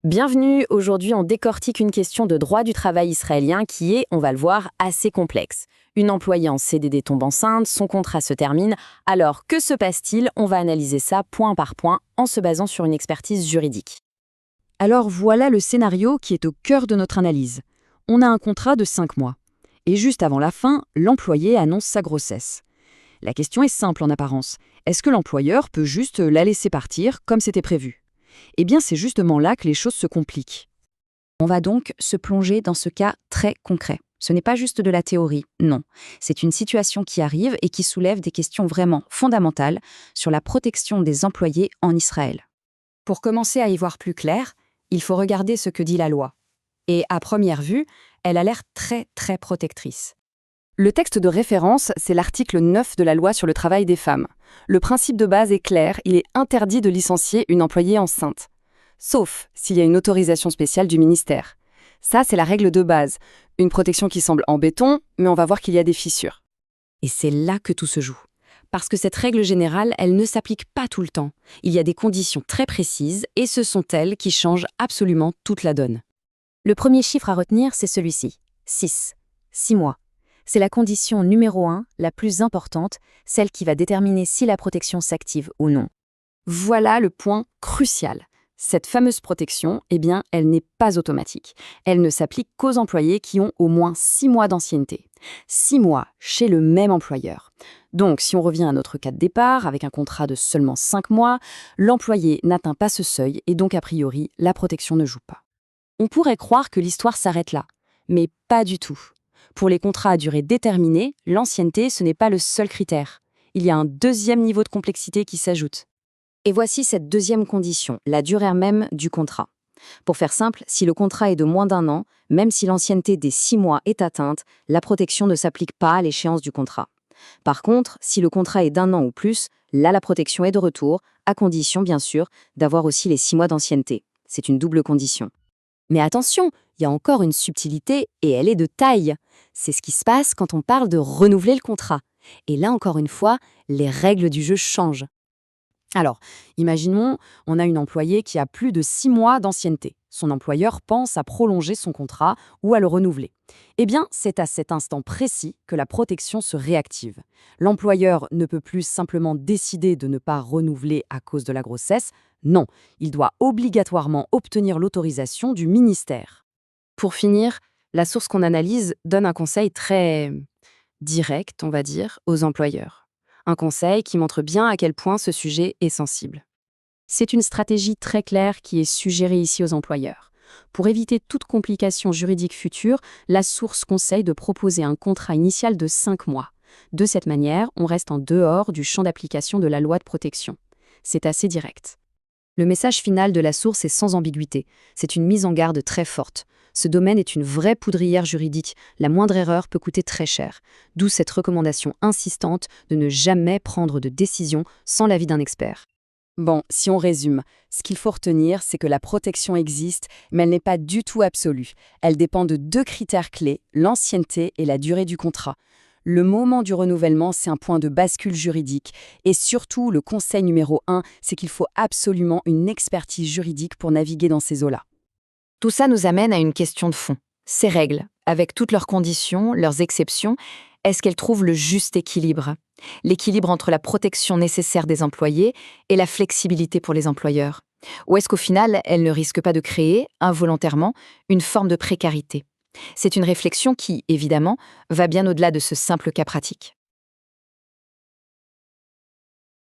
Bienvenue, aujourd'hui on décortique une question de droit du travail israélien qui est, on va le voir, assez complexe. Une employée en CDD tombe enceinte, son contrat se termine, alors que se passe-t-il? On va analyser ça point par point en se basant sur une expertise juridique. Alors voilà le scénario qui est au cœur de notre analyse. On a un contrat de 5 mois. Et juste avant la fin, l'employé annonce sa grossesse. La question est simple en apparence. Est-ce que l'employeur peut juste la laisser partir comme c'était prévu? Eh bien, c'est justement là que les choses se compliquent. On va donc se plonger dans ce cas très concret. Ce n'est pas juste de la théorie, non. C'est une situation qui arrive et qui soulève des questions vraiment fondamentales sur la protection des employés en Israël. Pour commencer à y voir plus clair, il faut regarder ce que dit la loi. Et à première vue, elle a l'air très protectrice. Le texte de référence, c'est l'article 9 de la loi sur le travail des femmes. Le principe de base est clair, il est interdit de licencier une employée enceinte. Sauf s'il y a une autorisation spéciale du ministère. Ça, c'est la règle de base. Une protection qui semble en béton, mais on va voir qu'il y a des fissures. Et c'est là que tout se joue. Parce que cette règle générale, elle ne s'applique pas tout le temps. Il y a des conditions très précises et ce sont elles qui changent absolument toute la donne. Le premier chiffre à retenir, c'est celui-ci. 6. 6 mois. C'est la condition numéro 1, la plus importante, celle qui va déterminer si la protection s'active ou non. Voilà le point crucial. Cette fameuse protection, elle n'est pas automatique. Elle ne s'applique qu'aux employés qui ont au moins 6 mois d'ancienneté. 6 mois chez le même employeur. Donc, si on revient à notre cas de départ, avec un contrat de seulement 5 mois, l'employé n'atteint pas ce seuil et donc, a priori, la protection ne joue pas. On pourrait croire que l'histoire s'arrête là, mais pas du tout. Pour les contrats à durée déterminée, l'ancienneté, ce n'est pas le seul critère. Il y a un deuxième niveau de complexité qui s'ajoute. Et voici cette deuxième condition, la durée même du contrat. Pour faire simple, si le contrat est de moins d'1 an, même si l'ancienneté des 6 mois est atteinte, la protection ne s'applique pas à l'échéance du contrat. Par contre, si le contrat est d'1 an ou plus, là la protection est de retour, à condition bien sûr d'avoir aussi les 6 mois d'ancienneté. C'est une double condition. Mais attention, il y a encore une subtilité et elle est de taille. C'est ce qui se passe quand on parle de renouveler le contrat. Et là encore une fois, les règles du jeu changent. Alors, imaginons, on a une employée qui a plus de 6 mois d'ancienneté. Son employeur pense à prolonger son contrat ou à le renouveler. Eh bien, c'est à cet instant précis que la protection se réactive. L'employeur ne peut plus simplement décider de ne pas renouveler à cause de la grossesse. Non, il doit obligatoirement obtenir l'autorisation du ministère. Pour finir, la source qu'on analyse donne un conseil très direct, on va dire, aux employeurs. Un conseil qui montre bien à quel point ce sujet est sensible. C'est une stratégie très claire qui est suggérée ici aux employeurs. Pour éviter toute complication juridique future, la source conseille de proposer un contrat initial de 5 mois. De cette manière, on reste en dehors du champ d'application de la loi de protection. C'est assez direct. Le message final de la source est sans ambiguïté. C'est une mise en garde très forte. Ce domaine est une vraie poudrière juridique. La moindre erreur peut coûter très cher. D'où cette recommandation insistante de ne jamais prendre de décision sans l'avis d'un expert. Bon, si on résume, ce qu'il faut retenir, c'est que la protection existe, mais elle n'est pas du tout absolue. Elle dépend de 2 critères clés, l'ancienneté et la durée du contrat. Le moment du renouvellement, c'est un point de bascule juridique. Et surtout, le conseil numéro 1, c'est qu'il faut absolument une expertise juridique pour naviguer dans ces eaux-là. Tout ça nous amène à une question de fond. Ces règles, avec toutes leurs conditions, leurs exceptions, est-ce qu'elles trouvent le juste équilibre? L'équilibre entre la protection nécessaire des employés et la flexibilité pour les employeurs? Ou est-ce qu'au final, elles ne risquent pas de créer, involontairement, une forme de précarité? C'est une réflexion qui, évidemment, va bien au-delà de ce simple cas pratique.